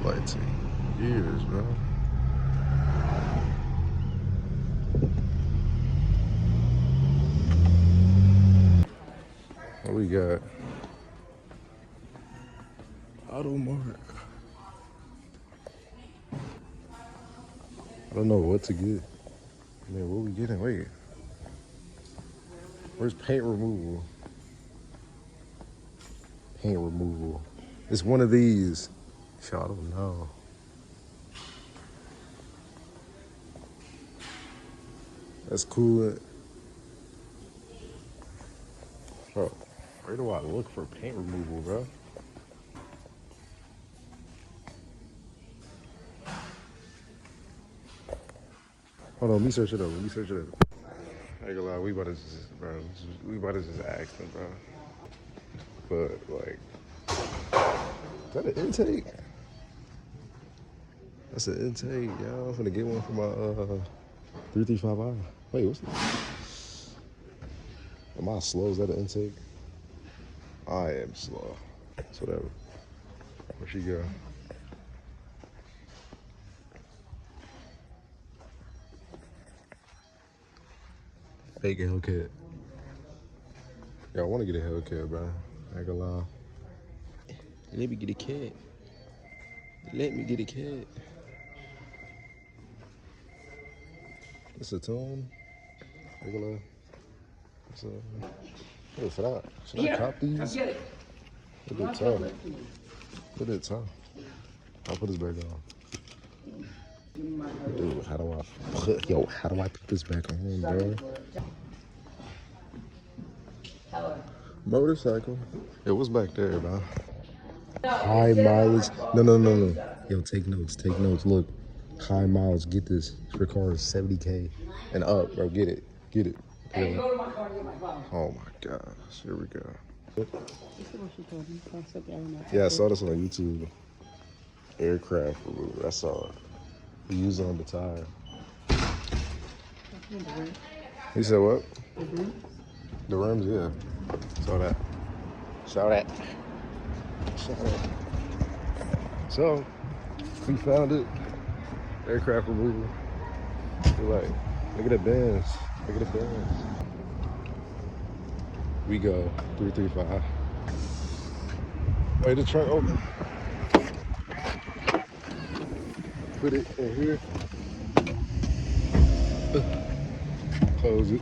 Like, take years, bro. What we got? Auto Mart. I don't know what to get. Man, what we getting? Wait. Where's paint removal? Paint removal. It's one of these. Y'all don't know. That's cool. Bro, where do I look for paint removal, bro? Hold on, let me search it up. Let me search it up. I ain't gonna lie, we about to just, bro, we about to just ask them, bro. But, like, is that an intake? That's an intake, y'all. I'm finna get one for my 335i. Wait, what's this? Am I slow? Is that an intake? I am slow. It's whatever. Where she go? Fake Hellcat. Yo, I wanna get a Hellcat, bro. I ain't gonna lie. Let me get a cat. Let me get a cat. It's a tone. I ain't gonna lie. It's a... Hey, should I cop these? Look at the tongue. Look at the tongue. I'll put this back on. Dude, how do I put this back on, bro? Motorcycle. Yo, what's back there, bro? High mileage. No. Yo, take notes. Take notes. Look, high miles. Get this. Your car is 70K and up, bro. Get it. Get it. Hey, go to my car and get my phone. Oh my gosh. Here we go. Yeah, I saw this on YouTube. Aircraft remover. I saw it. We use it on the tire. You said what? The rims, yeah. Saw that. Saw that. So, we found it. Aircraft removal. We're like, look at the bins. Look at the bins. We go 335. Wait, the trunk open. Put it in here. Close it.